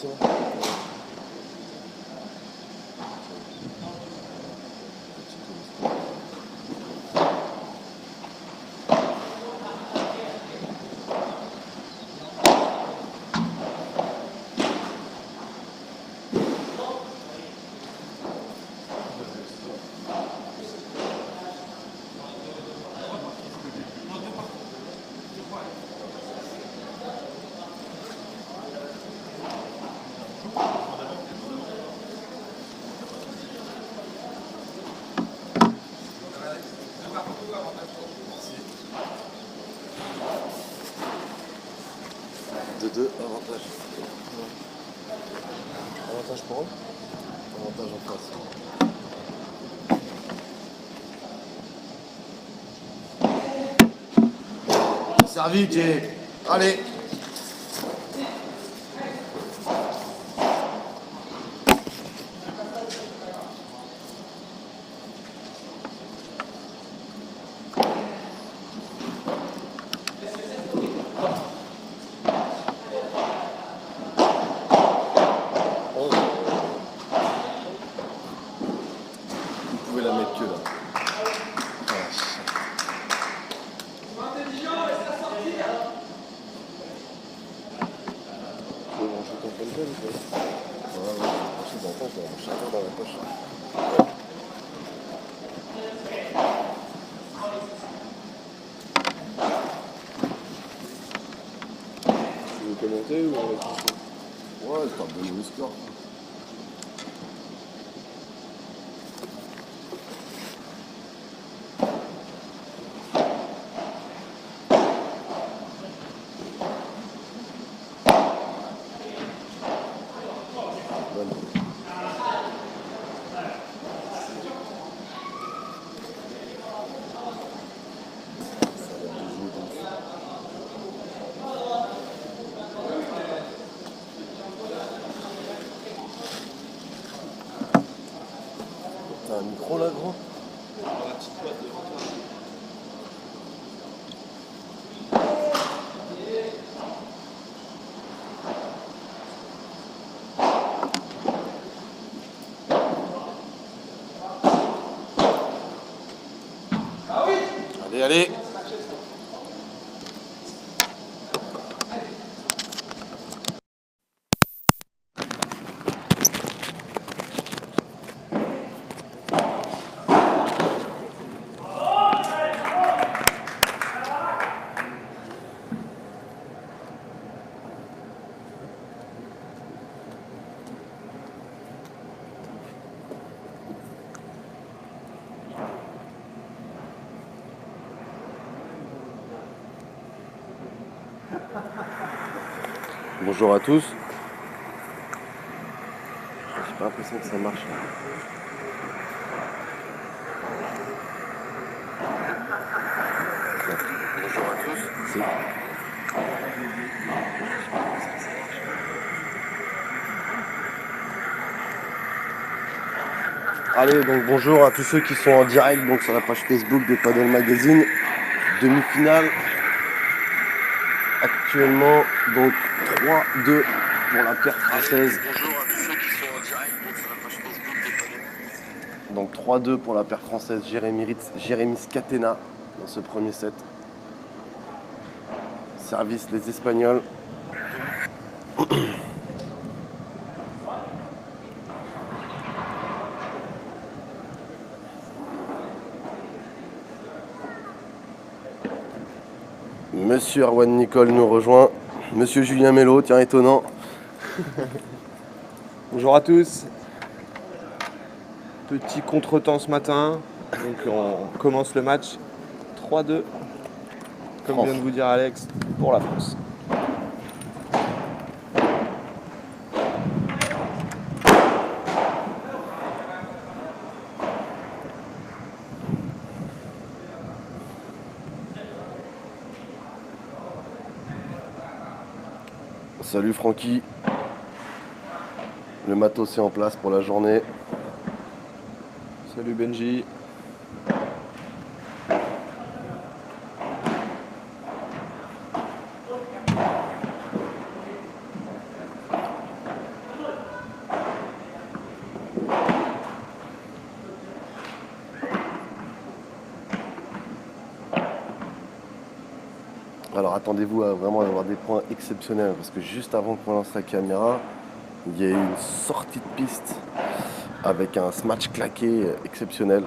aussi. De 2, avantage. Avantage pour eux. Avantage en face. Servi, Jay. Allez. Vous pouvez la mettre que là. Chacun dans la poche. Tu veux commenter ou on va toucher? Ouais, c'est pas bon le score. T'as un micro là, gros? Allez, allez! Bonjour à tous. J'ai pas l'impression que ça marche. Bonjour à tous. Allez, donc bonjour à tous ceux qui sont en direct donc sur la page Facebook de Padel Magazine. Demi-finale. Actuellement, donc 3-2 pour la paire française. Bonjour à tous ceux qui sont en direct donc sur la page Facebook de Padel. Donc 3-2 pour la paire française Jérémy Scatena dans ce premier set. Service les Espagnols. Monsieur Erwan Nicole nous rejoint. Monsieur Julien Mello, tiens, étonnant. Bonjour à tous. Petit contretemps ce matin. Donc on commence le match 3-2. Comme France. vient de vous dire Alex, pour la France. Salut Francky. Le matos est en place pour la journée. Salut Benji. Alors attendez-vous à vraiment avoir des points exceptionnels parce que juste avant qu'on lance la caméra, il y a eu une sortie de piste avec un smash claqué exceptionnel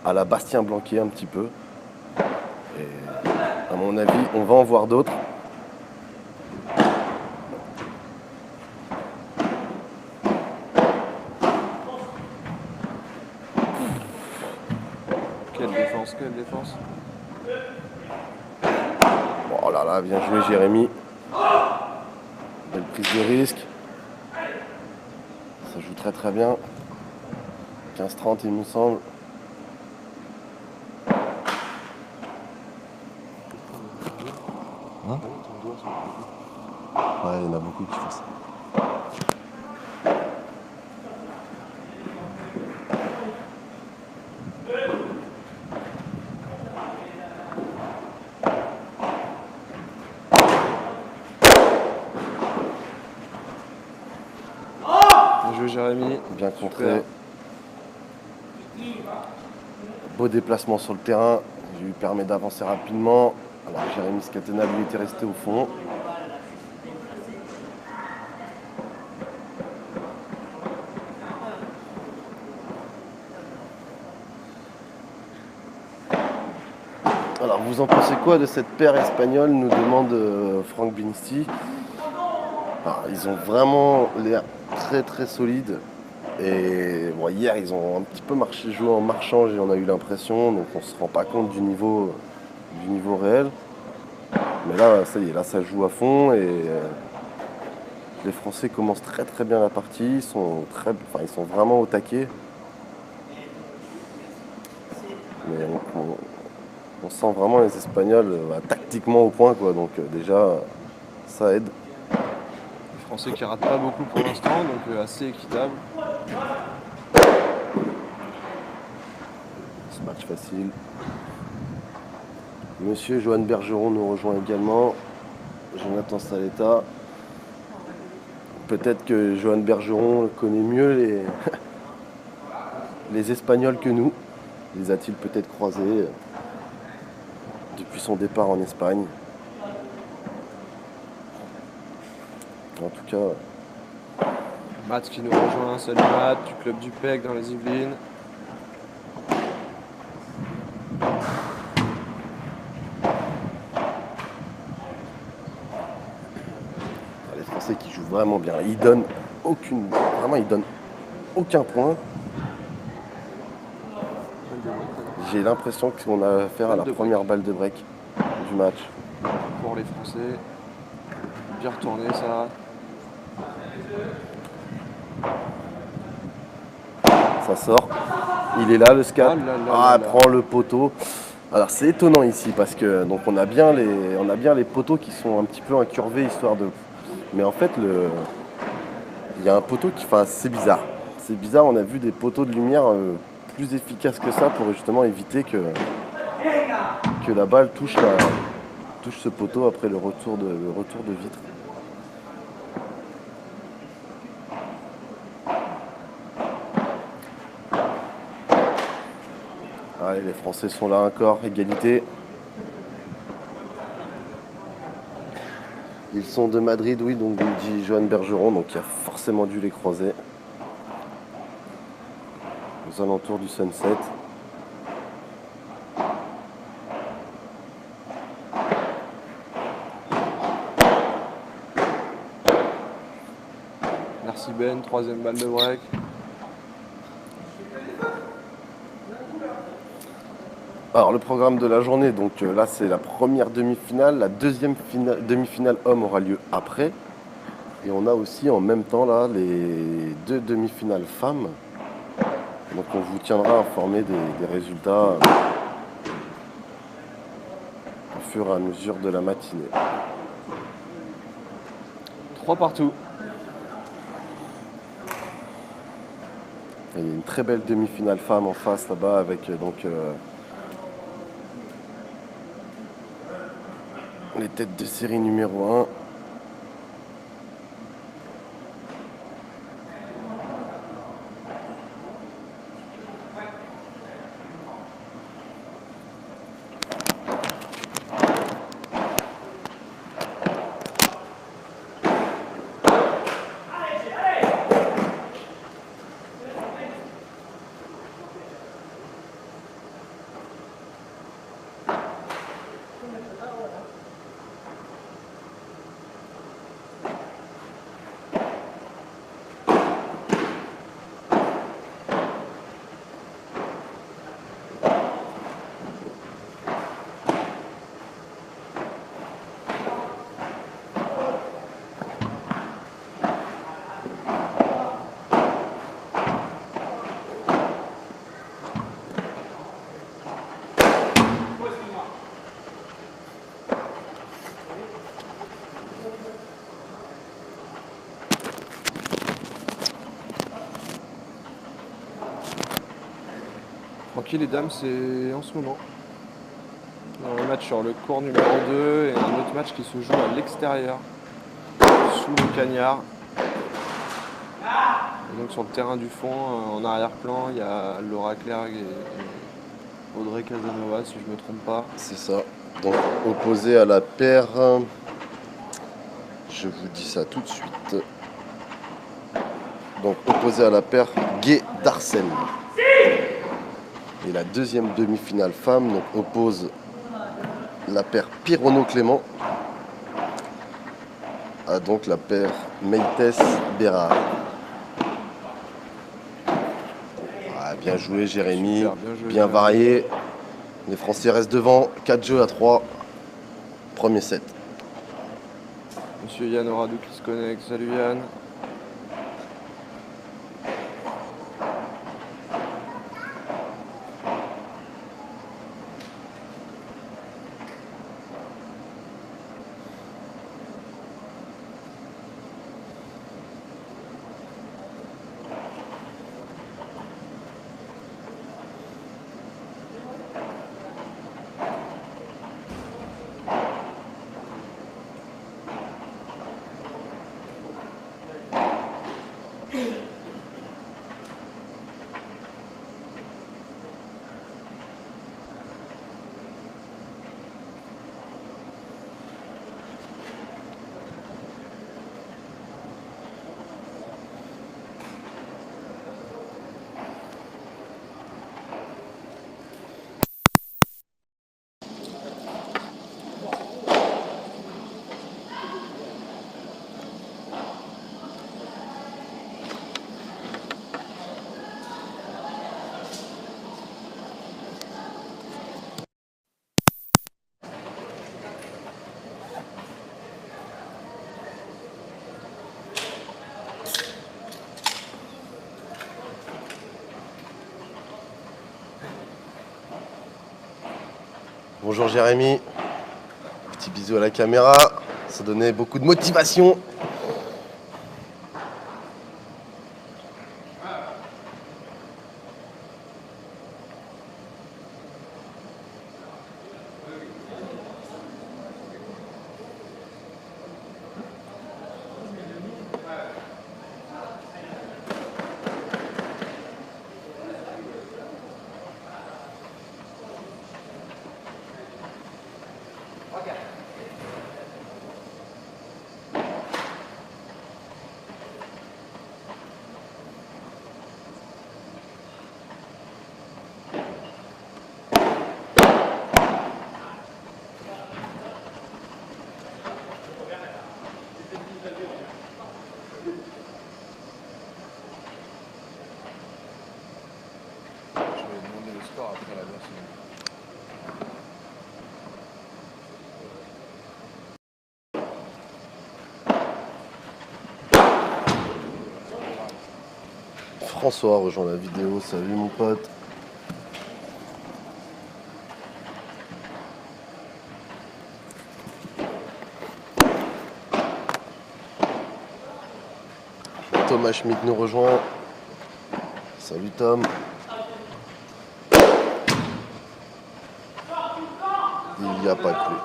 à la Bastien Blanquet un petit peu. Et à mon avis, on va en voir d'autres. Quelle défense, quelle défense. Oh là là, bien joué Jérémy. Belle prise de risque. Ça joue très très bien. 15-30 il me semble. Hein? Ouais, il y en a beaucoup qui font ça. Bien joué Jérémy. Bien contré. Beau déplacement sur le terrain. Je lui permet d'avancer rapidement. Alors Jérémy Scatena lui était resté au fond. Alors vous en pensez quoi de cette paire espagnole, nous demande Franck Binisti. Alors, ils ont vraiment l'air très très solides. Et bon, hier ils ont un petit peu joué en marchant, on a eu l'impression, donc on se rend pas compte du niveau réel. Mais là, ça y est, là ça joue à fond et les Français commencent très très bien la partie, ils sont vraiment au taquet. Mais on sent vraiment les Espagnols tactiquement au point, quoi. Donc déjà ça aide. Les Français qui ratent pas beaucoup pour l'instant, donc assez équitable. Ce match facile. Monsieur Johan Bergeron nous rejoint également. Jonathan Saletta. Peut-être que Johan Bergeron connaît mieux les Espagnols que nous. Les a-t-il peut-être croisés depuis son départ en Espagne. En tout cas... Matt qui nous rejoint, salut Matt, du club du PEC dans les Yvelines. Les Français qui jouent vraiment bien. Ils donnent aucun point. J'ai l'impression qu'on a affaire à la première balle de break du match. Pour les Français. Bien retourné ça. Ça sort. Il est là le scat. Prend le poteau. Alors c'est étonnant ici parce que donc on a bien les poteaux qui sont un petit peu incurvés histoire de. Mais en fait il y a un poteau qui. Enfin c'est bizarre. C'est bizarre, on a vu des poteaux de lumière plus efficaces que ça pour justement éviter que la balle touche ce poteau après le retour de vitre. Allez, les Français sont là encore, égalité. Ils sont de Madrid, oui, donc il dit Johan Bergeron, donc il a forcément dû les croiser. Aux alentours du sunset. Merci Ben, troisième balle de break. Alors le programme de la journée, donc là c'est la première demi-finale, la deuxième demi-finale homme aura lieu après. Et on a aussi en même temps là les deux demi-finales femmes. Donc on vous tiendra informé des résultats au fur et à mesure de la matinée. 3 partout. Et il y a une très belle demi-finale femme en face là-bas avec les têtes de série numéro 1. Tranquille les dames, c'est en ce moment. Un match sur le court numéro 2 et un autre match qui se joue à l'extérieur, sous le cagnard. Et donc sur le terrain du fond, en arrière-plan, il y a Laura Clerc et Audrey Casanova, si je ne me trompe pas. C'est ça. Donc opposé à la paire, je vous dis ça tout de suite. Donc opposé à la paire Gay d'Arsène. Et la deuxième demi-finale femme donc, oppose la paire Pirono-Clément à donc la paire Meitès-Bérard. Ah, bien joué Jérémy, Super, bien joué, bien varié. Les Français restent devant, 4 jeux à 3. Premier set. Monsieur Yann Oradou qui se connecte. Salut Yann. Bonjour Jérémy. Petit bisou à la caméra. Ça donnait beaucoup de motivation. Après la version. François rejoint la vidéo. Salut mon pote. Thomas Schmidt nous rejoint. Salut Tom. Il n'y a pas cru.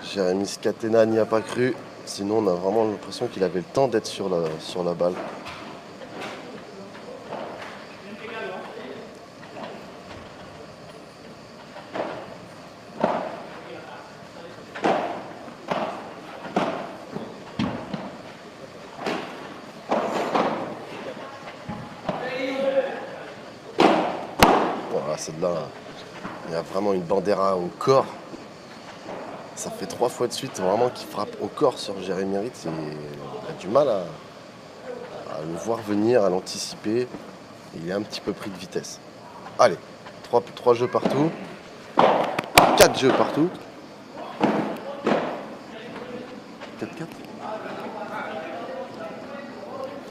Jérémy Scatena n'y a pas cru. Sinon, on a vraiment l'impression qu'il avait le temps d'être sur la balle. Voilà, celle-là, il y a vraiment une bandera au corps. Ça fait 3 fois de suite vraiment qu'il frappe au corps sur Jérémy Ritz et il a du mal à le voir venir, à l'anticiper. Il est un petit peu pris de vitesse. Allez, 3 jeux partout. 4 jeux partout. 4-4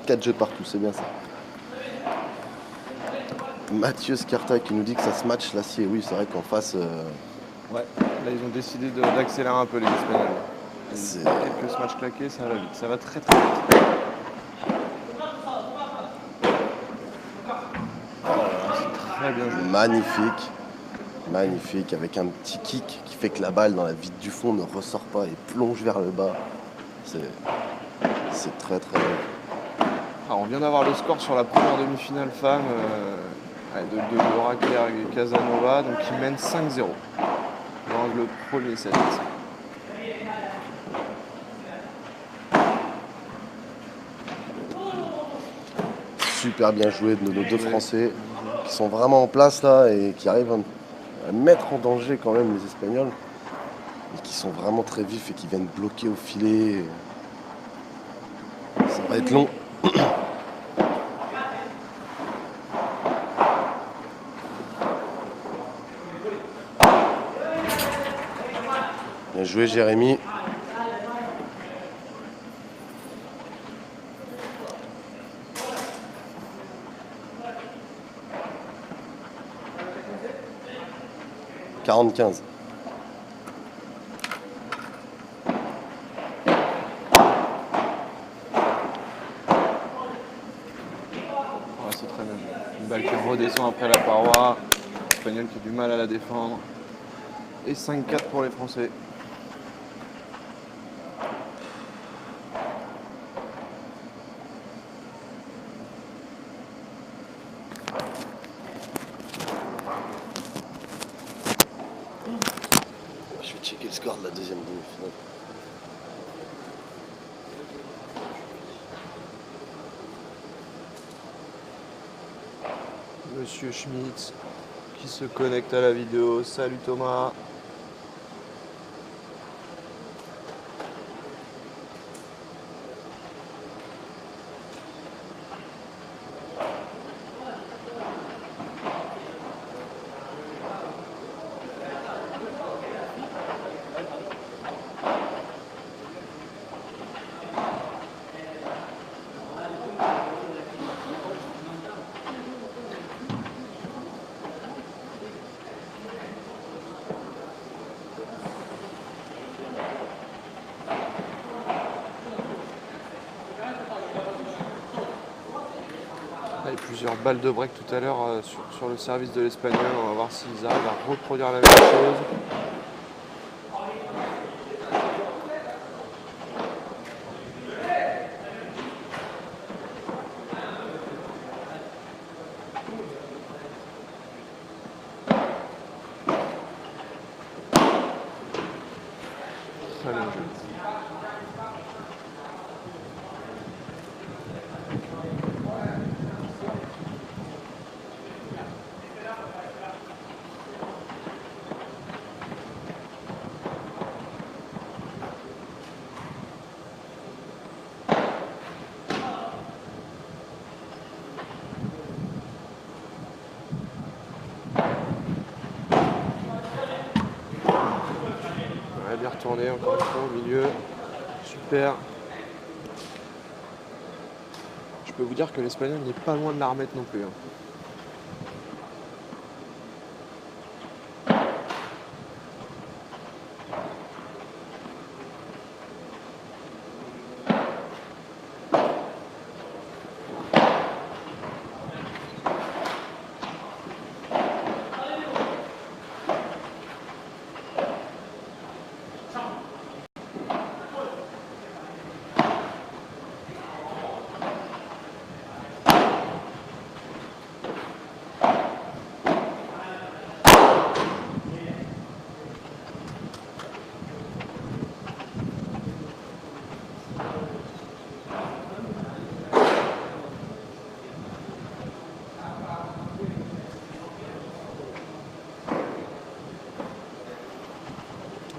4 jeux partout, c'est bien ça. Mathieu Scarta qui nous dit que ça se match l'acier. Oui, c'est vrai qu'en face... Ouais, là ils ont décidé d'accélérer un peu les Espagnols. Quelques matchs claqués, ça va vite. Ça va très très vite. Oh, c'est très bien joué. Magnifique. Magnifique, avec un petit kick qui fait que la balle dans la vide du fond ne ressort pas et plonge vers le bas. C'est très très bien. Alors, on vient d'avoir le score sur la première demi-finale femme de Laura Claire et Casanova, donc qui mène 5-0 dans le premier set. Super bien joué de nos deux Français qui sont vraiment en place là et qui arrivent à mettre en danger quand même les Espagnols et qui sont vraiment très vifs et qui viennent bloquer au filet. Ça va être long. Bien joué Jérémy. « 40-15. » C'est très bien joué. Une balle qui redescend après la paroi. L'Espagnol qui a du mal à la défendre. Et 5-4 pour les Français. Je vais checker le score de la deuxième demi-finale. Monsieur Schmitz qui se connecte à la vidéo. Salut Thomas. Il y a plusieurs balles de break tout à l'heure sur le service de l'Espagnol. On va voir s'ils arrivent à reproduire la même chose. Très bien joué. Bien retourné encore une fois au milieu. Super. Je peux vous dire que l'Espagnol n'est pas loin de la remettre non plus.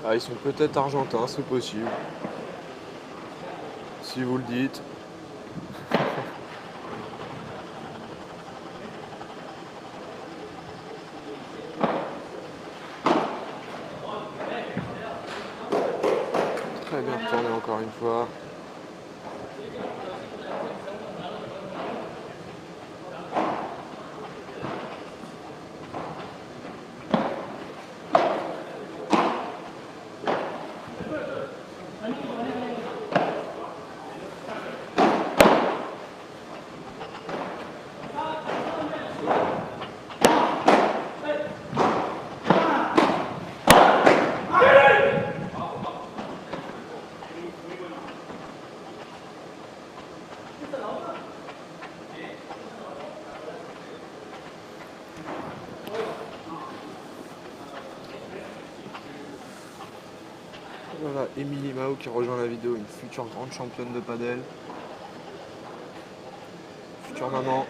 Ah, ils sont peut-être argentins, c'est possible. Si vous le dites. Très bien retourné encore une fois. Voilà, Émilie Mao qui rejoint la vidéo, une future grande championne de padel. Future maman.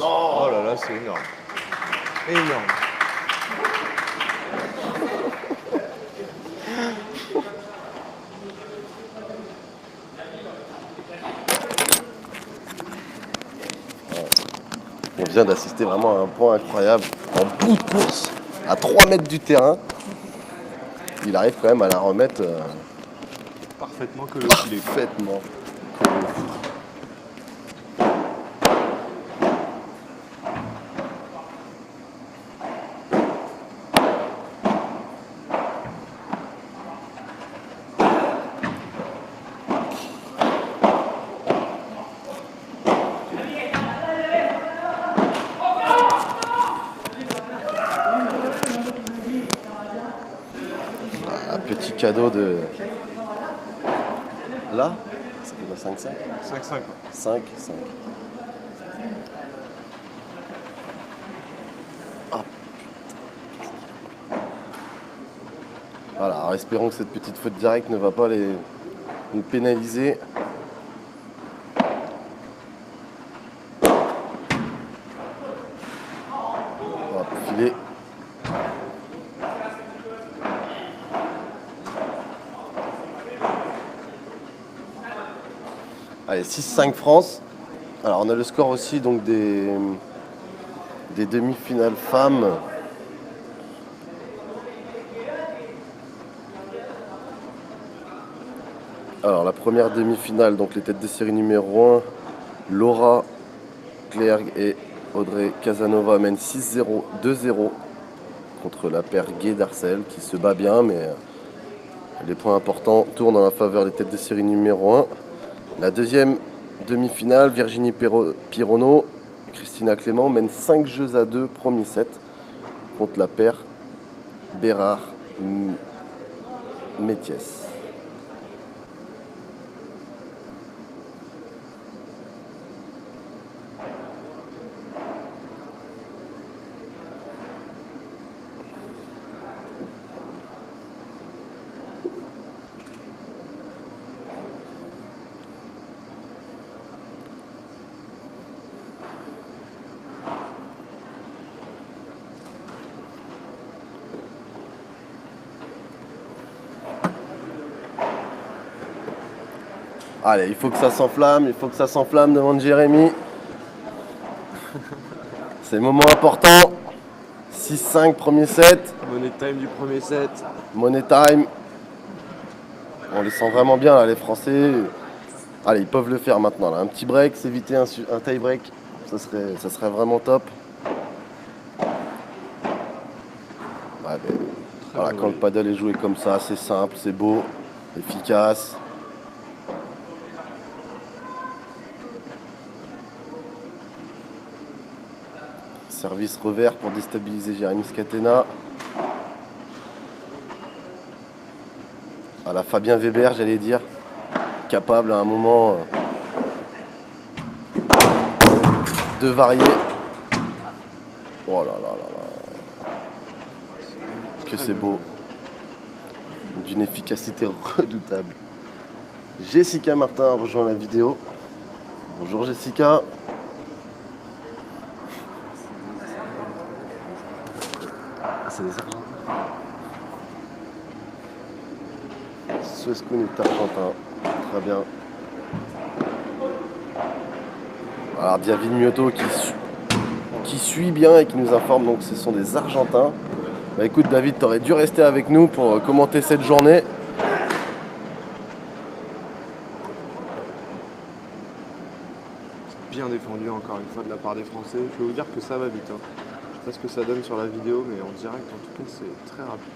Oh là là, c'est énorme. Énorme. On vient d'assister vraiment à un point incroyable. En bout de course, à 3 mètres du terrain, il arrive quand même à la remettre Parfaitement collé. parfaitement. Un petit cadeau de... Là, c'est 5-5 5-5. 5-5. Ah. Voilà, alors espérons que cette petite faute directe ne va pas les pénaliser. On va filer. Allez, 6-5 France. Alors on a le score aussi donc des demi-finales femmes. Alors la première demi-finale, donc les têtes de série numéro 1, Laura Clerc et Audrey Casanova mènent 6-0, 2-0 contre la paire Gay-Darcel qui se bat bien, mais les points importants tournent en la faveur des têtes de série numéro 1. La deuxième demi-finale, Virginie Pironneau, Christina Clément mènent 5-2 premier set contre la paire Bérard-Métiès. Allez, il faut que ça s'enflamme devant Jérémy. C'est le moment important. 6-5 premier set. Money time du premier set. Money time. On les sent vraiment bien là, les Français. Allez, ils peuvent le faire maintenant là. Un petit break, s'éviter un tie break, ça serait vraiment top. ben, voilà, quand le paddle est joué comme ça, c'est simple, c'est beau, efficace. Service revers pour déstabiliser Jérémy Scatena. À la Fabien Weber, j'allais dire. Capable à un moment de varier. Oh là là là là. Que c'est beau. D'une efficacité redoutable. Jessica Martin rejoint la vidéo. Bonjour Jessica. Ah, c'est des Argentins. Suescun est argentin. Très bien. Alors David Miotto qui suit bien et qui nous informe, donc ce sont des Argentins. Bah écoute David, t'aurais dû rester avec nous pour commenter cette journée. Bien défendu encore une fois de la part des Français. Je peux vous dire que ça va vite. Hein. Je sais pas ce que ça donne sur la vidéo, mais en direct en tout cas c'est très rapide.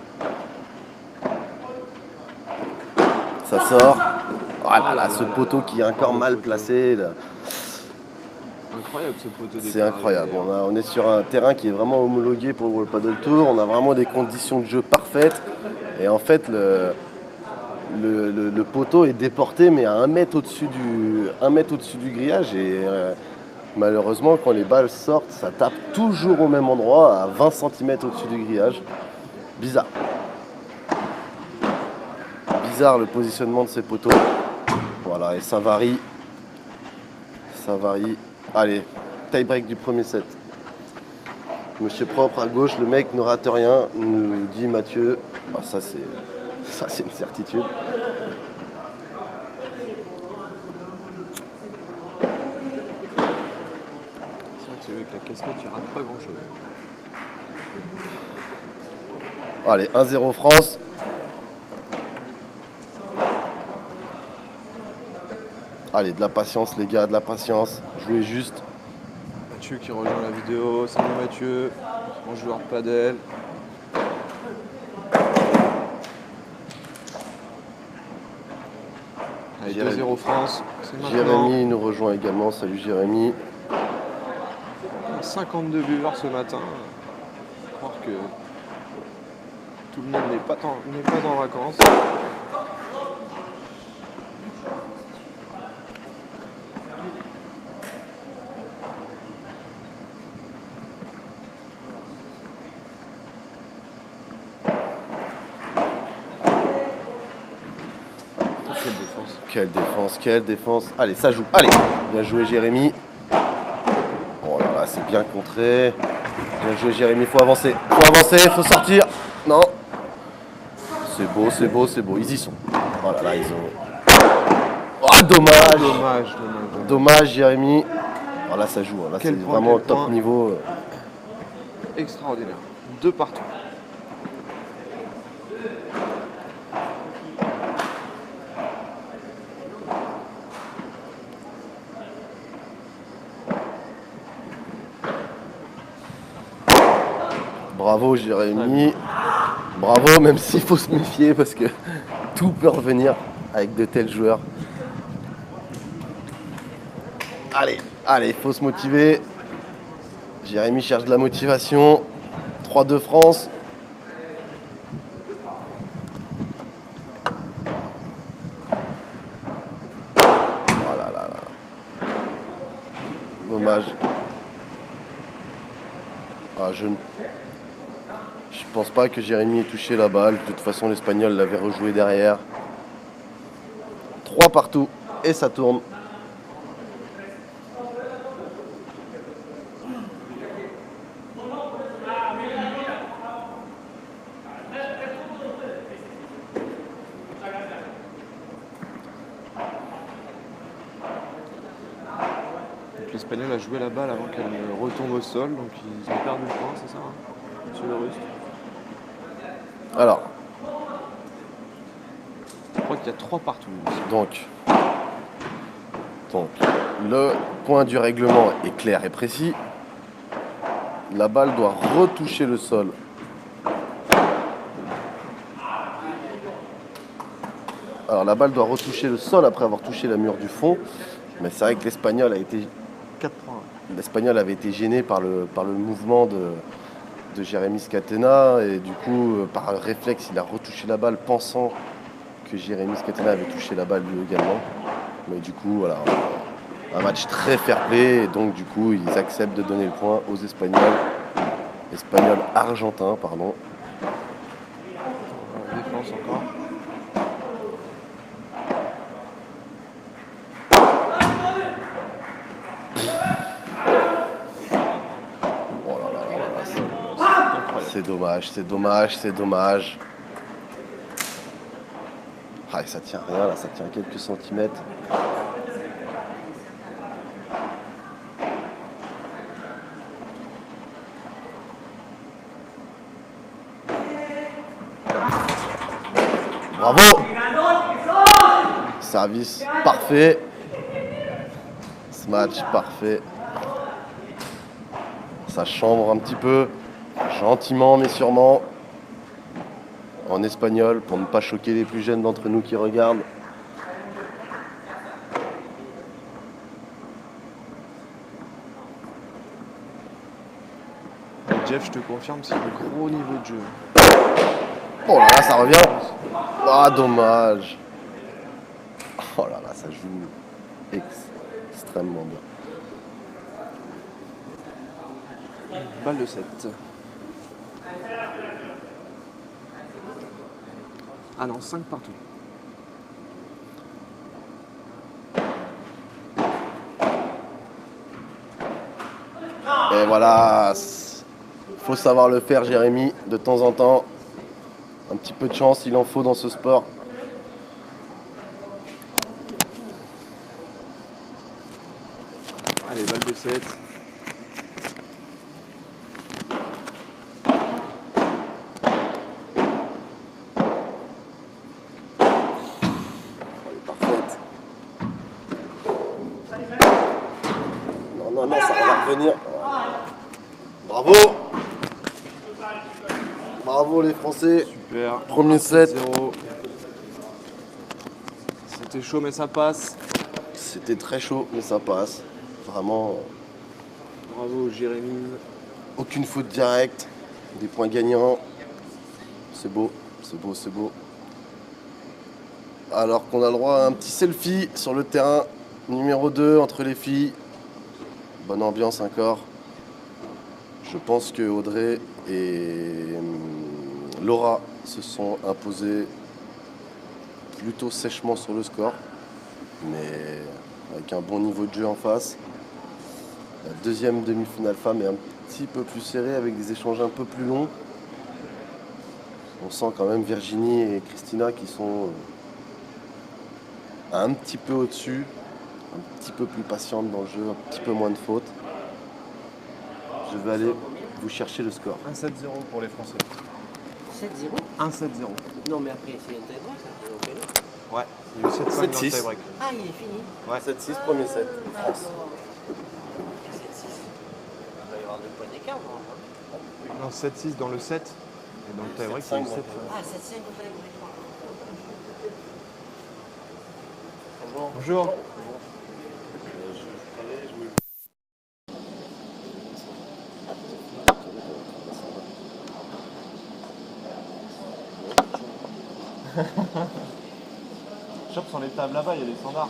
Ça sort. Voilà, là, ce poteau qui est encore mal placé. Là. Incroyable ce poteau. C'est incroyable. On est sur un terrain qui est vraiment homologué pour le Paddle Tour. On a vraiment des conditions de jeu parfaites. Et en fait, le poteau est déporté, mais à 1 mètre au-dessus du grillage. Et malheureusement, quand les balles sortent, ça tape toujours au même endroit, à 20 cm au-dessus du grillage. Bizarre. Bizarre le positionnement de ces poteaux. Voilà, et ça varie. Ça varie. Allez, tie break du premier set. Monsieur propre à gauche, le mec ne rate rien, nous dit Mathieu. Bah, ça c'est une certitude. C'est vrai que celui avec la casquette, il rate pas grand chose. Allez, 1-0 France. Allez, de la patience les gars, de la patience. Jouez juste. Mathieu qui rejoint la vidéo. Salut Mathieu, mon joueur de padel. Allez, 2-0 France. Jérémy nous rejoint également. Salut Jérémy. 52 viewers ce matin. Croire que tout le monde n'est pas en vacances. Quelle défense, quelle défense. Allez, ça joue. Allez, bien joué Jérémy. Oh là là, c'est bien contré. Bien joué Jérémy, faut avancer. Faut sortir. Non. C'est beau, c'est beau, c'est beau. Ils y sont. Oh là là, ils ont... Oh, dommage. Dommage Jérémy. Oh là, ça joue. Là, c'est vraiment top niveau. Extraordinaire. 2 partout. Bravo Jérémy, bravo, même s'il faut se méfier parce que tout peut revenir avec de tels joueurs. Allez, il faut se motiver. Jérémy cherche de la motivation. 3-2 France. Oh là là là. Dommage. Ah, je pense pas que Jérémy ait touché la balle. De toute façon, l'Espagnol l'avait rejoué derrière. 3 partout. Et ça tourne. L'Espagnol a joué la balle avant qu'elle ne retombe au sol, donc ils ont perdu le point, c'est ça, hein, monsieur le Russe? Alors, je crois qu'il y a 3 partout. Donc, le point du règlement est clair et précis. La balle doit retoucher le sol Alors la balle doit retoucher le sol après avoir touché la mur du fond. Mais c'est vrai que l'Espagnol a été 4 points. L'Espagnol avait été gêné par le mouvement de Jérémy Scatena et du coup, par réflexe, il a retouché la balle pensant que Jérémy Scatena avait touché la balle lui également. Mais du coup, voilà, un match très fair-play et donc du coup, ils acceptent de donner le point aux Espagnols. Argentins, pardon. Défense encore. Oh là là là là, c'est dommage. Ah, et ça tient rien là, ça tient quelques centimètres. Bravo! Service parfait. Smash parfait. Ça chambre un petit peu, gentiment mais sûrement, en espagnol pour ne pas choquer les plus jeunes d'entre nous qui regardent. Jeff, je te confirme, c'est le gros niveau de jeu. Oh là là, ça revient. Ah, dommage. Oh là là, ça joue extrêmement bien. Balle de 7. Ah non, 5 partout. Et voilà, faut savoir le faire, Jérémy, de temps en temps. Un petit peu de chance, il en faut dans ce sport. Allez, balle de 7. Parfaite. Non, ça va revenir. Bravo! Bravo les Français. Super. Premier set. 0. C'était chaud mais ça passe. C'était très chaud, mais ça passe. Vraiment, Bravo Jérémy. aucune faute directe. Des points gagnants. C'est beau. Alors qu'on a le droit à un petit selfie sur le terrain. Numéro 2 entre les filles. Bonne ambiance encore. Je pense que Audrey et Laura se sont imposées plutôt sèchement sur le score, mais avec un bon niveau de jeu en face. La deuxième demi-finale femme est un petit peu plus serrée avec des échanges un peu plus longs. On sent quand même Virginie et Christina qui sont un petit peu au-dessus, un petit peu plus patientes dans le jeu, un petit peu moins de fautes. Je vais aller vous chercher le score. 1-7-0 pour les Français. 7-0 1-7-0. Non, mais après, c'est un tie-break, ça. Ouais, il y a eu 7 points dans le 7-6. tie-break. Ah, il est fini. Ouais. 7-6, premier set. France. 7-6. Il va y avoir 2 points d'écart, non? Non, 7-6 dans le 7. Et dans le tie-break, il y a eu 7. Ah, 7-5 au tie-break. Bonjour. Chope sur les tables là-bas, il y a des standards.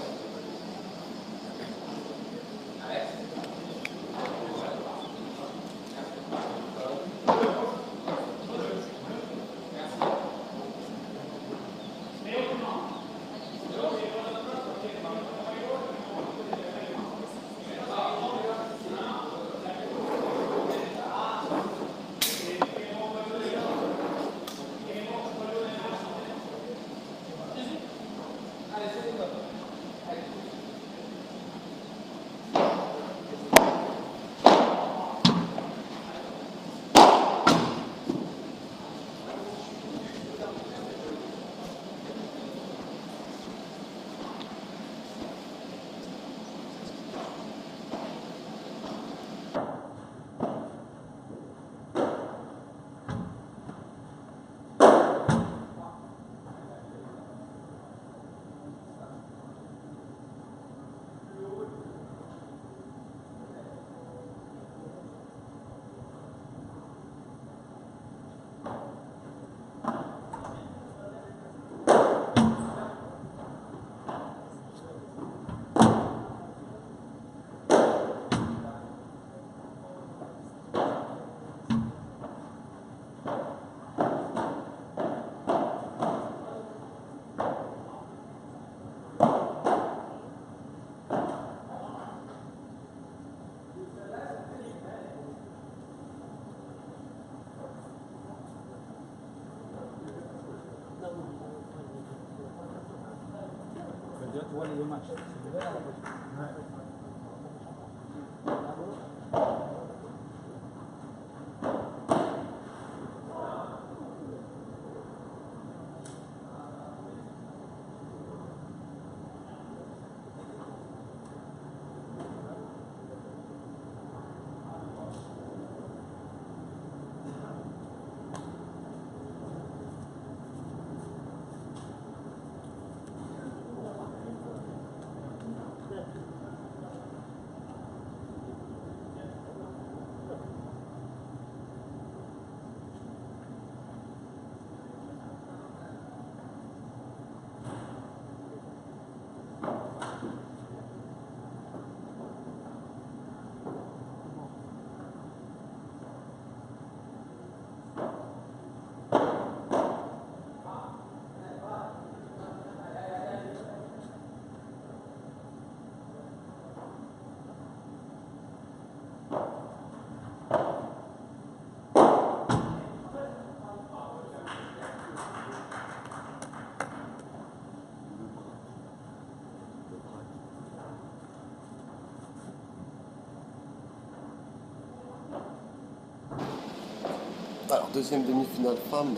Alors, deuxième demi-finale femme.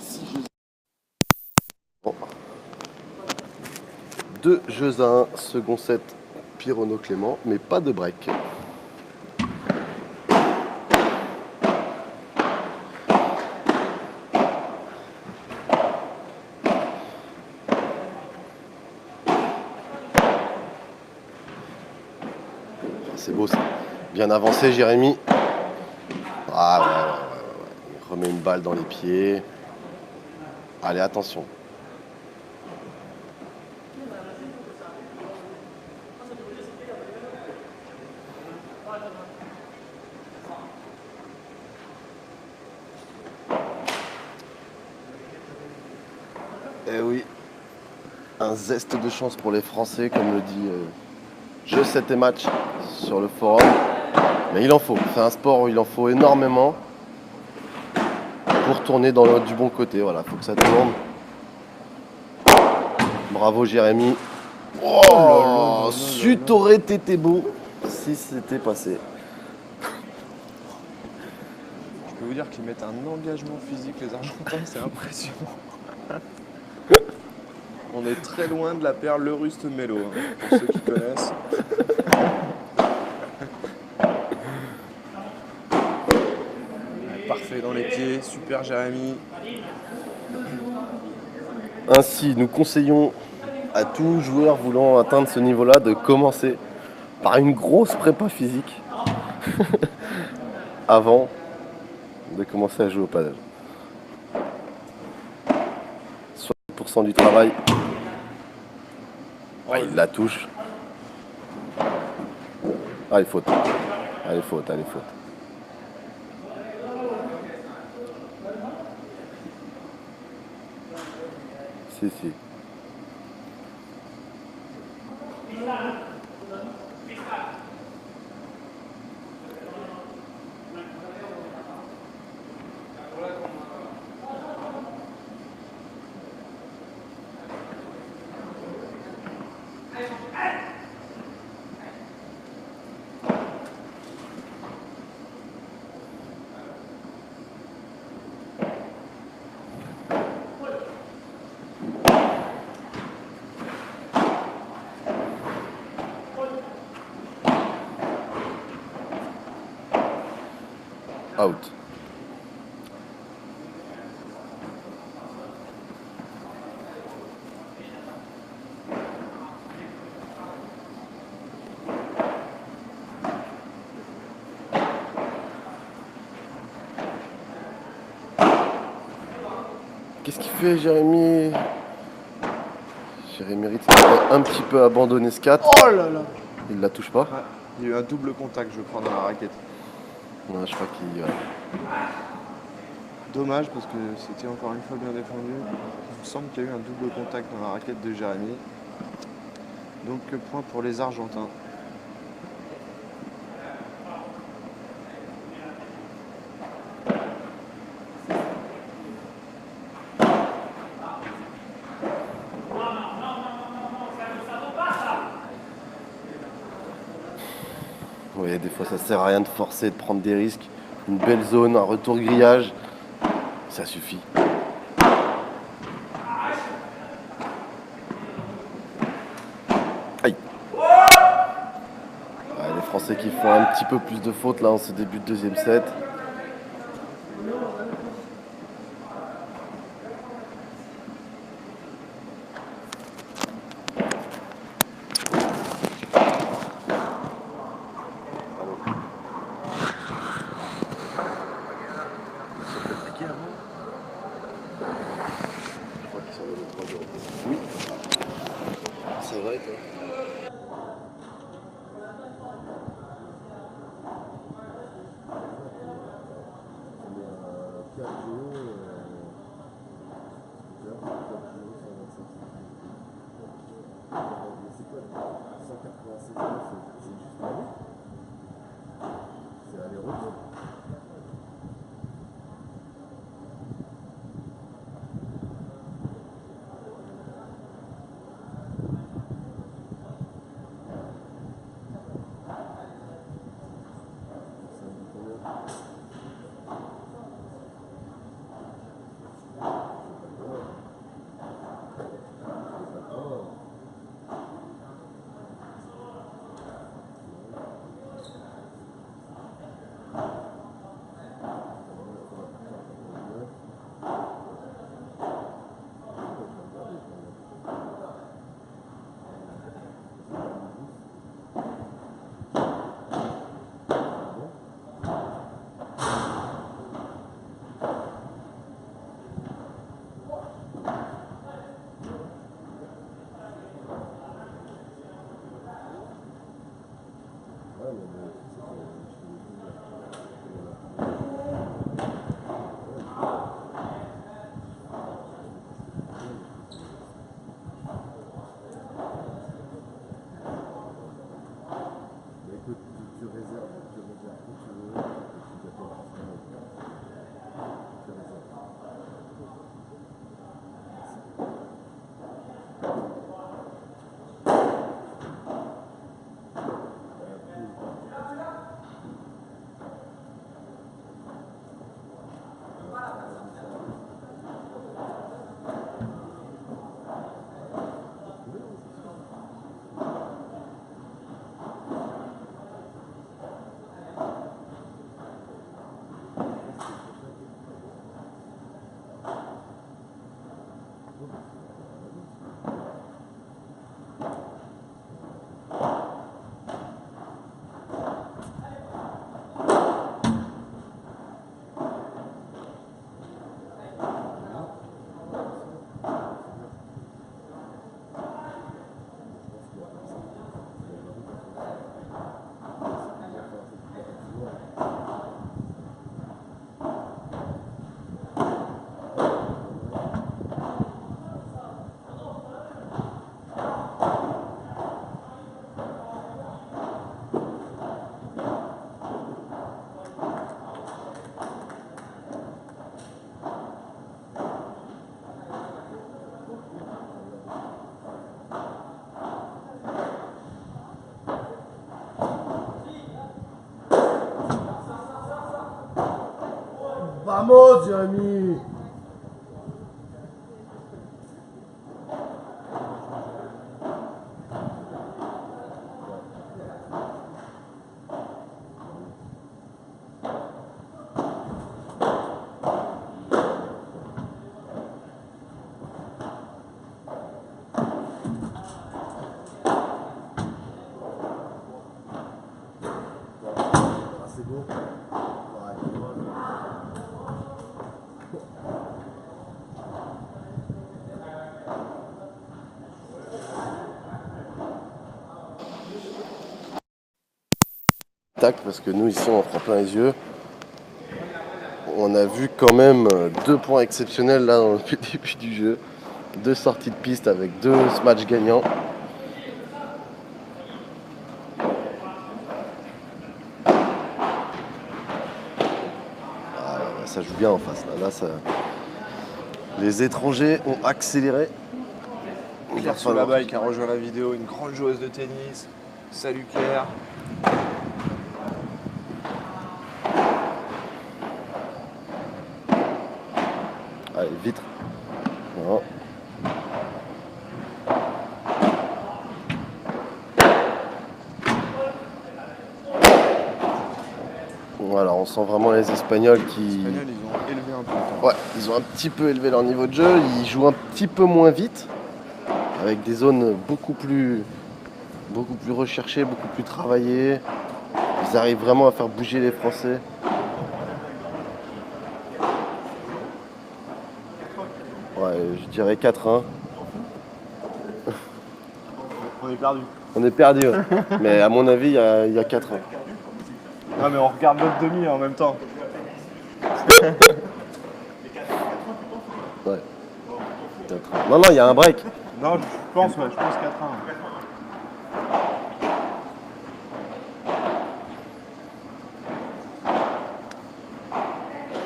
6 jeux. Bon. 2 jeux à 1, second set, Pirono Clément, mais pas de break. C'est beau ça. Bien avancé, Jérémy. Ah ouais. Il remet une balle dans les pieds. Allez, attention. Eh oui. Un zeste de chance pour les Français, comme le dit Jeu 7 et match sur le forum. Mais il en faut. C'est un sport où il en faut énormément pour tourner du bon côté. Voilà, faut que ça tourne. Bravo Jérémy. Oh, Sut aurait été beau si c'était passé. Je peux vous dire qu'ils mettent un engagement physique, les Argentins, c'est impressionnant. On est très loin de la perle Le Ruste Melo, hein, pour ceux qui connaissent. Parfait dans les pieds, super Jérémy. Ainsi, nous conseillons à tout joueur voulant atteindre ce niveau-là de commencer par une grosse prépa physique avant de commencer à jouer au padel. 60% du travail. Oh, il la touche. Allez, faute. Allez, faute. Si. Out. Qu'est-ce qu'il fait, Jérémy? Jérémy Ritz a un petit peu abandonné ce 4. Oh là là! Il la touche pas. Ouais, il y a eu un double contact, je crois, dans la raquette. Ouais, je crois qu'il... Dommage parce que c'était encore une fois bien défendu. Il me semble qu'il y a eu un double contact dans la raquette de Jérémy. Donc point pour les Argentins. Oui, des fois ça sert à rien de forcer, de prendre des risques. Une belle zone, un retour grillage, ça suffit. Aïe. Ouais, les Français qui font un petit peu plus de fautes là en ce début de deuxième set. Oui, c'est vrai toi. Vamos, Jérémy! C'est beau. Tac, parce que nous ici on prend plein les yeux. On a vu quand même 2 points exceptionnels là dans le début du jeu. 2 sorties de piste avec 2 matchs gagnants. Ah, ça joue bien en face là. Les étrangers ont accéléré. Claire Solabaille qui a rejoint la vidéo, une grande joueuse de tennis. Salut Claire. Allez, vitre. Non. Voilà, on sent vraiment les Espagnols qui... Les Espagnols, ils ont élevé un peu le temps. Ouais, ils ont un petit peu élevé leur niveau de jeu. Ils jouent un petit peu moins vite, avec des zones beaucoup plus recherchées, beaucoup plus travaillées. Ils arrivent vraiment à faire bouger les Français. Ouais, je dirais 4-1. On est perdu. On est perdu, ouais. Mais à mon avis, il y a 4-1. Ah mais on regarde l'autre demi en même temps. Ouais. 4-1. Non, il y a un break. Non, je pense 4-1.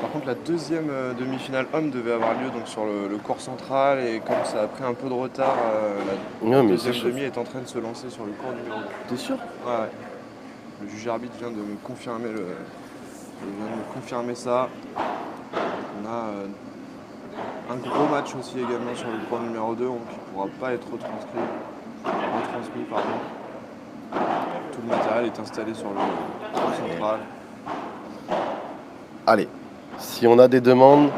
Par contre, la deuxième demi-finale homme devait avoir lieu donc sur le court central et comme ça a pris un peu de retard, la Non, mais deuxième c'est demi est en train de se lancer sur le court numéro 2. T'es sûr? Ouais. Le juge arbitre vient de me confirmer ça. On a un gros match aussi également sur le court numéro 2 donc qui ne pourra pas être retransmis. Tout le matériel est installé sur le court central. Allez, si on a des demandes,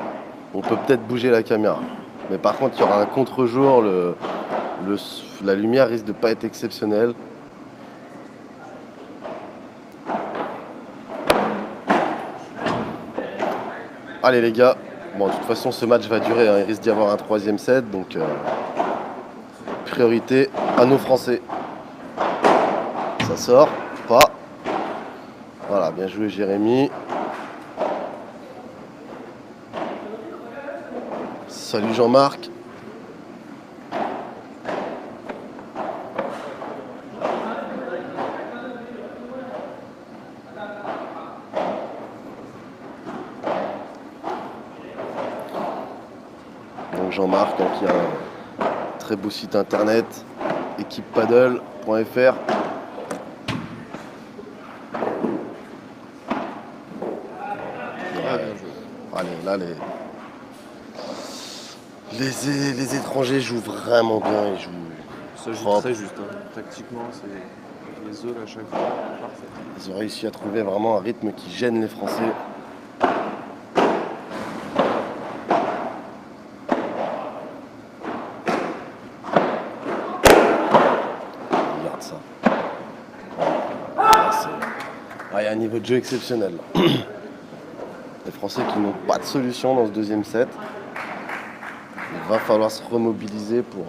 on peut peut-être bouger la caméra. Mais par contre, il y aura un contre-jour. La lumière risque de pas être exceptionnelle. Allez les gars, bon de toute façon ce match va durer, hein. Il risque d'y avoir un troisième set, donc priorité à nos Français. Ça sort, pas. Voilà, bien joué Jérémy. Salut Jean-Marc. Donc Jean-Marc qui a un très beau site internet, équipepaddle.fr. Allez, là les étrangers jouent vraiment bien, ils jouent. Ça joue propre. très juste. Hein. Tactiquement, c'est les zones à chaque fois. Parfait. Ils ont réussi à trouver vraiment un rythme qui gêne les Français. Regarde ça. Il y a un niveau de jeu exceptionnel. Les Français qui n'ont pas de solution dans ce deuxième set. Il va falloir se remobiliser pour...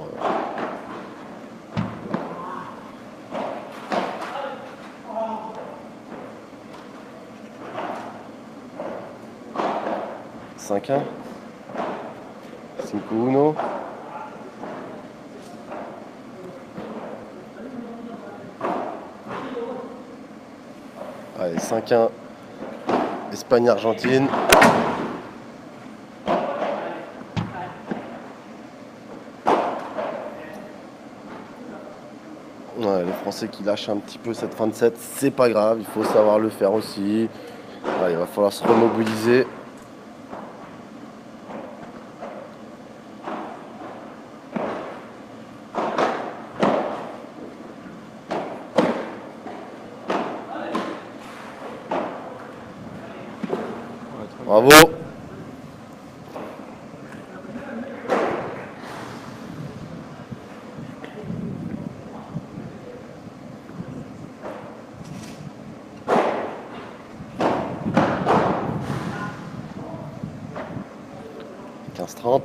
« 5-1 » « 5-1 » Allez, 5-1. Espagne-Argentine. Ouais, les Français qui lâchent un petit peu cette fin de set, c'est pas grave, il faut savoir le faire aussi. Ouais, il va falloir se remobiliser. Bravo. « 15-30 »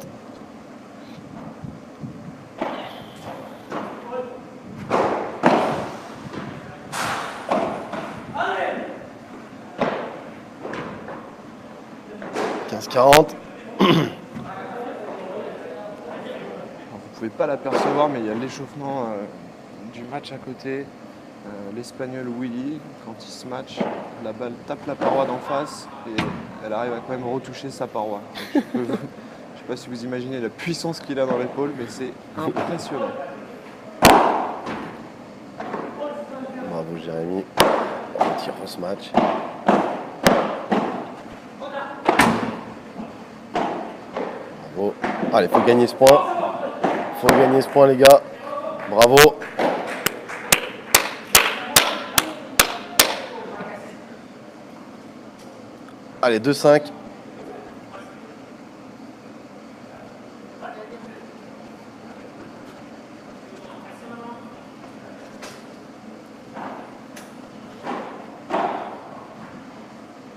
« 15-40 » Vous pouvez pas l'apercevoir, mais il y a l'échauffement du match à côté. L'Espagnol Willy, quand il se match, la balle tape la paroi d'en face et elle arrive à quand même retoucher sa paroi. Donc, je sais pas si vous imaginez la puissance qu'il a dans l'épaule, mais c'est impressionnant. Bravo Jérémy. On tire ce match. Bravo. Oh. Allez, faut gagner ce point. Faut gagner ce point, les gars. Bravo. Allez, 2-5.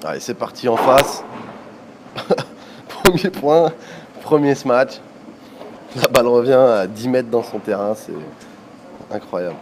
Allez, c'est parti en face. Premier point, premier match. La balle revient à 10 mètres dans son terrain, c'est incroyable.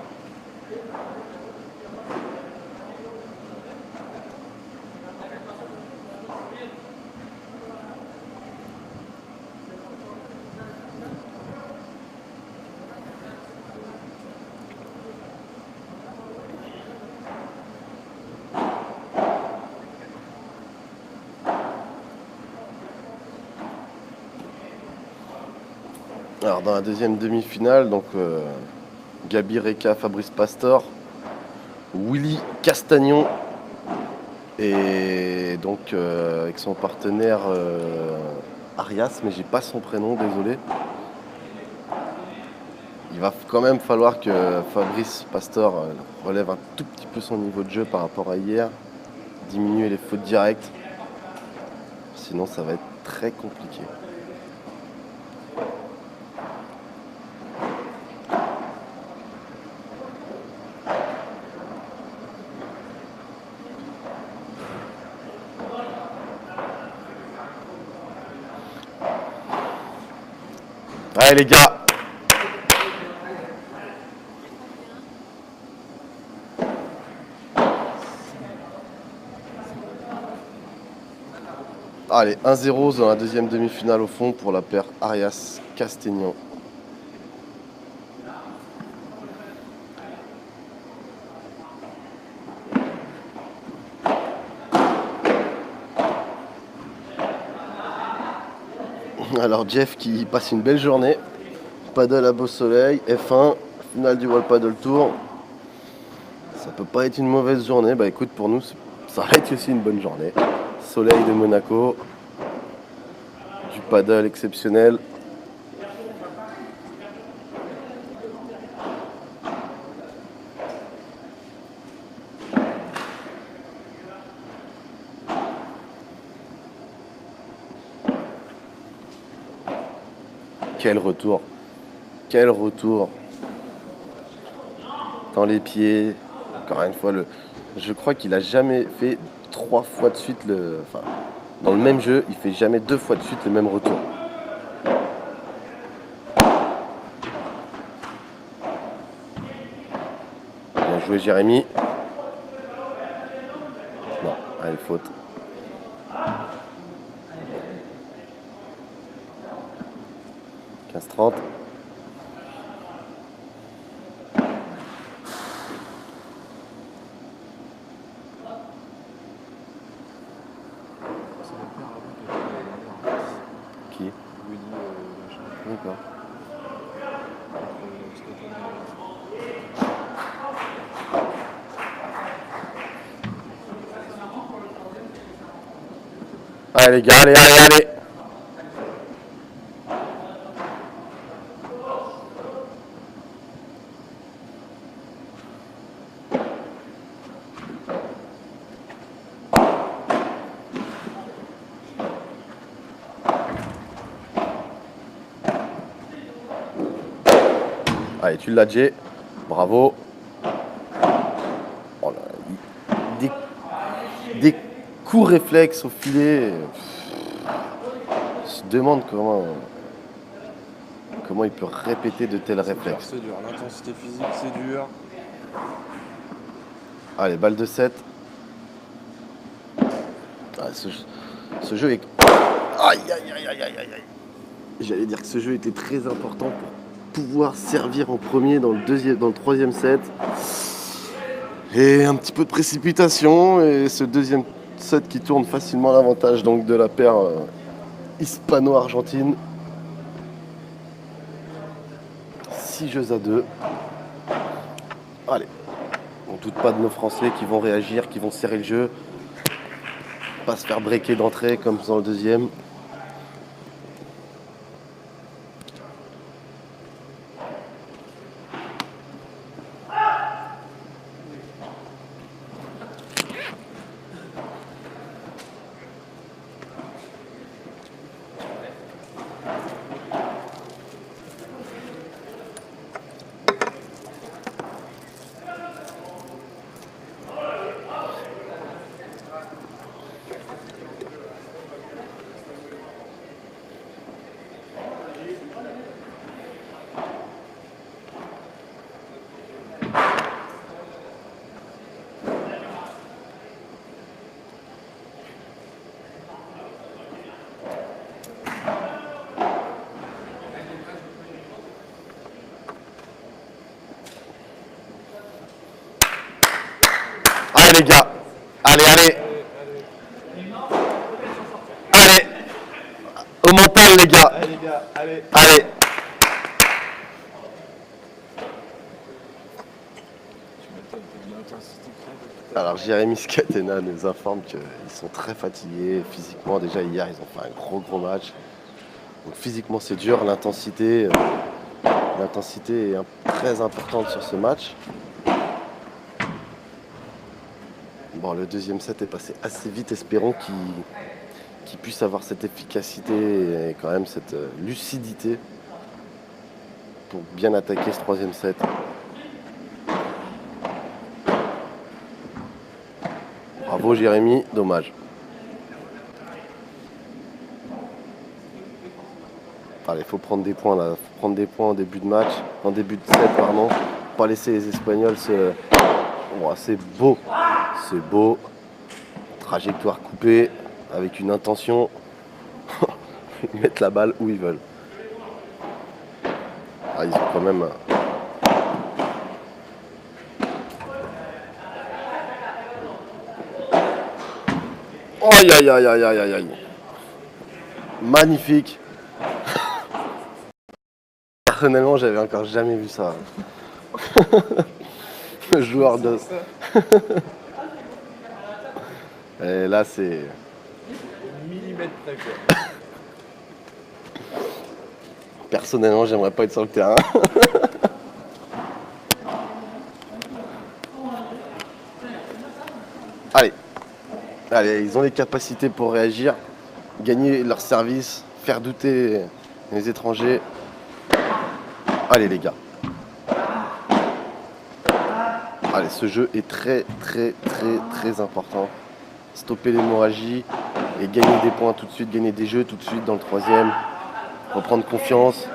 Alors dans la deuxième demi-finale, donc Gabi Reka, Fabrice Pastor, Willy Castagnon et donc avec son partenaire Arias, mais j'ai pas son prénom, désolé. Il va quand même falloir que Fabrice Pastor relève un tout petit peu son niveau de jeu par rapport à hier, diminuer les fautes directes, sinon ça va être très compliqué. Allez les gars. Allez, 1-0 dans la deuxième demi-finale au fond pour la paire Arias-Castagnon. Alors Jeff qui passe une belle journée, paddle à beau soleil, F1, finale du World Paddle Tour. Ça peut pas être une mauvaise journée, bah écoute pour nous ça va être aussi une bonne journée. Soleil de Monaco, du paddle exceptionnel. Quel retour! Quel retour! Dans les pieds, encore une fois, je crois qu'il a jamais fait 3 fois de suite dans le même jeu, il fait jamais 2 fois de suite le même retour. Bien joué Jérémy. Non, allez, faute. « 15-30. » Qui? Willy, D'accord. Allez les gars, allez. Allez, tu l'as, Jay. Bravo. Oh là, des coups réflexes au filet. On se demande comment il peut répéter de tels réflexes. C'est dur, l'intensité physique c'est dur. Allez, balle de 7. Ah, ce jeu est... Aïe. J'allais dire que ce jeu était très important pour pouvoir servir en premier dans le troisième set. Et un petit peu de précipitation. Et ce deuxième set qui tourne facilement l'avantage donc de la paire hispano-argentine. 6 jeux à 2. Allez. On ne doute pas de nos Français qui vont réagir, qui vont serrer le jeu. Pas se faire breaker d'entrée comme dans le deuxième. Allez, allez. Allez. Au mental, les gars. Allez, les gars, allez. Allez. Alors Jérémy Scatena nous informe qu'ils sont très fatigués physiquement. Déjà hier ils ont fait un gros match. Donc physiquement c'est dur, l'intensité est très importante sur ce match. Bon, le deuxième set est passé assez vite, espérons qu'il puisse avoir cette efficacité et quand même cette lucidité pour bien attaquer ce troisième set. Bravo Jérémy, dommage. Allez, il faut prendre des points là, faut prendre des points en début de match, en début de set, pardon. Pas laisser les Espagnols se... Oh, c'est beau. Trajectoire coupée, avec une intention. Ils mettent la balle où ils veulent. Ah, ils ont quand même... Aïe aïe aïe aïe aïe aïe. Magnifique. Personnellement, j'avais encore jamais vu ça. Le joueur de... Et là, c'est... Millimètre près, quoi. Personnellement, j'aimerais pas être sur le terrain. Allez, ils ont les capacités pour réagir, gagner leur service, faire douter les étrangers. Allez les gars. Allez, ce jeu est très important. Stopper l'hémorragie et gagner des points tout de suite, gagner des jeux tout de suite dans le troisième. Reprendre confiance.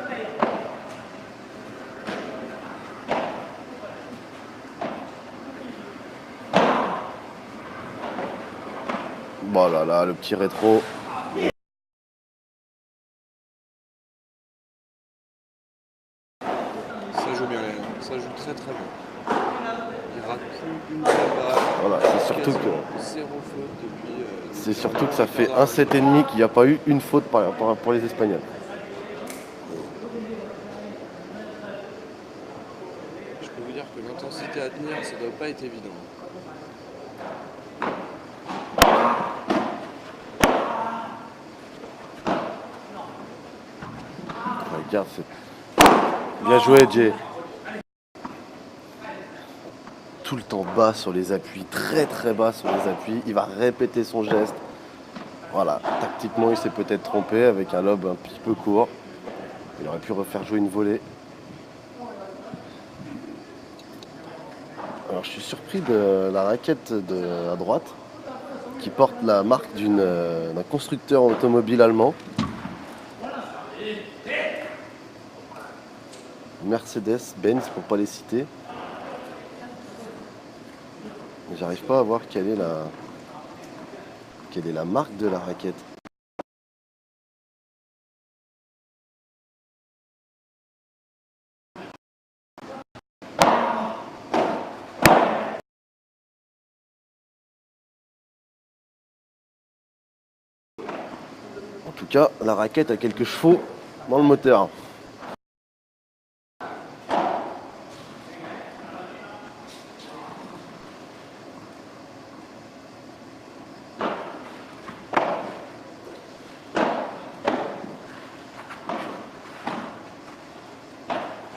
Bon là, le petit rétro. Ça joue bien, ça joue très bien. Il rate plus une balle. Voilà, c'est surtout que... Zéro faute depuis... C'est surtout que ça fait un set et demi qu'il n'y a pas eu une faute pour les Espagnols. Je peux vous dire que l'intensité à tenir, ça doit pas être évident. Regarde, c'est... Bien joué, Jay. Tout le temps bas sur les appuis, très bas sur les appuis. Il va répéter son geste. Voilà, tactiquement, il s'est peut-être trompé avec un lob un petit peu court. Il aurait pu refaire jouer une volée. Alors, je suis surpris de la raquette à droite qui porte la marque d'un constructeur automobile allemand. Mercedes-Benz, pour pas les citer. J'arrive pas à voir quelle est la marque de la raquette. En tout cas, la raquette a quelques chevaux dans le moteur.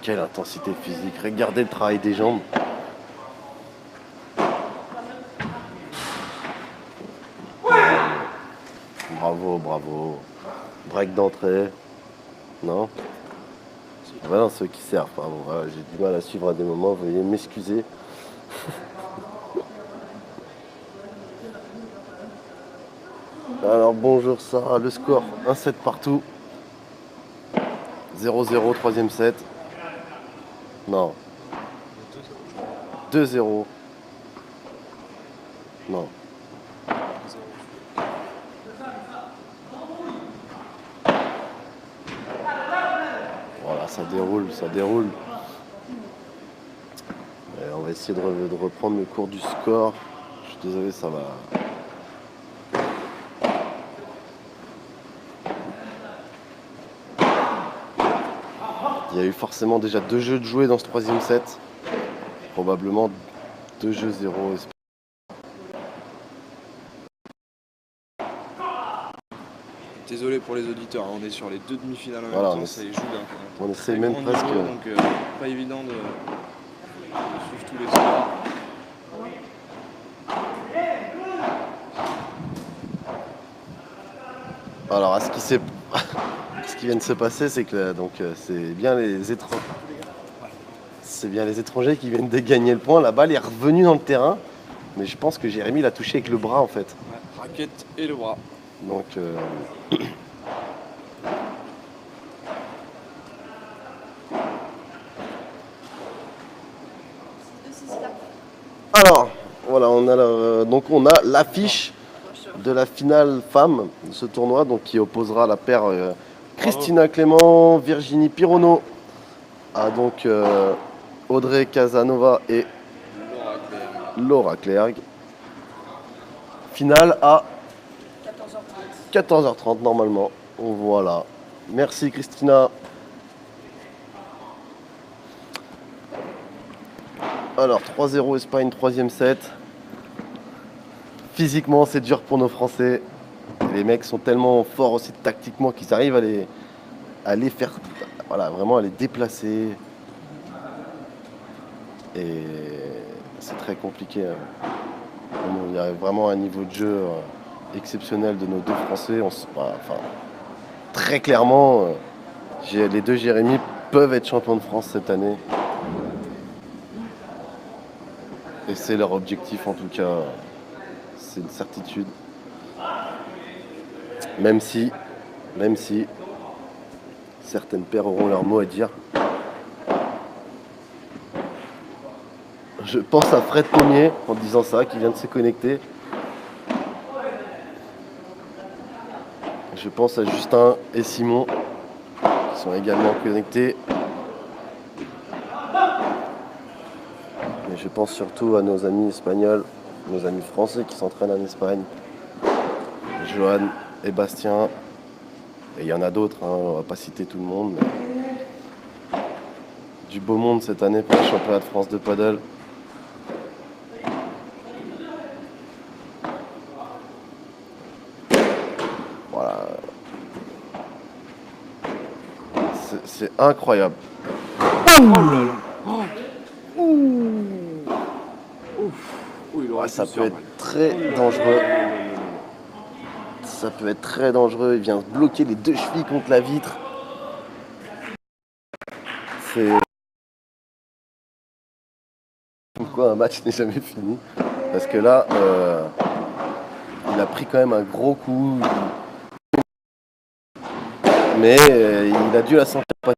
Quelle intensité physique. Regardez le travail des jambes. Bravo. Break d'entrée. Non? Voilà ceux qui servent. Pardon. Voilà, j'ai du mal à suivre à des moments. Veuillez m'excuser. Alors bonjour Sarah, le score 1-7 partout. 0-0, troisième set. Non. 2-0. Non. Voilà, ça déroule. Et on va essayer de reprendre le cours du score. Je désolé, ça va. Il y a eu forcément déjà 2 jeux de jouer dans ce 3e set. Probablement 2 jeux 0. Désolé pour les auditeurs, on est sur les 2 demi-finales en Voilà, même temps, ça y joue d'un on essaie très même grand presque. niveau, donc pas évident de suivre tous les scores. Alors, ce qui vient de se passer, c'est que c'est bien les étrangers. C'est bien les étrangers qui viennent de gagner le point. La balle est revenue dans le terrain, mais je pense que Jérémy l'a touché avec le bras en fait. Ouais, raquette et le bras. Donc alors voilà, on a l'affiche de la finale femme de ce tournoi, donc qui opposera la paire Christina Clément, Virginie Pironneau à donc Audrey Casanova et Laura Clerc. Finale à 14h30 normalement. Voilà. Merci Christina. Alors 3-0 Espagne, 3e set. Physiquement c'est dur pour nos Français. Les mecs sont tellement forts aussi tactiquement qu'ils arrivent à les faire, voilà, vraiment à les déplacer. Et c'est très compliqué. Il y a vraiment un niveau de jeu exceptionnel de nos 2 Français. Très clairement, les 2 Jérémy peuvent être champions de France cette année. Et c'est leur objectif en tout cas. C'est une certitude. Même si certaines paires auront leur mot à dire. Je pense à Fred Pommier en disant ça, qui vient de se connecter. Je pense à Justin et Simon, qui sont également connectés. Mais je pense surtout à nos amis espagnols, nos amis français qui s'entraînent en Espagne. Johan et Bastien. Et il y en a d'autres, hein, on va pas citer tout le monde. Mais du beau monde cette année pour le championnat de France de paddle. Voilà. C'est incroyable. Oh là là. Ça peut être très dangereux. Ça peut être très dangereux. Il vient bloquer les 2 chevilles contre la vitre. C'est pourquoi un match n'est jamais fini. Parce que là, il a pris quand même un gros coup. Mais il a dû la sentir passer.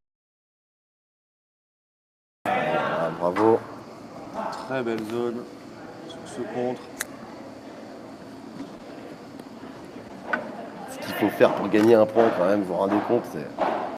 Ah, bravo. Très belle zone sur ce contre. Ce qu'il faut faire pour gagner un point quand même, vous vous rendez compte, c'est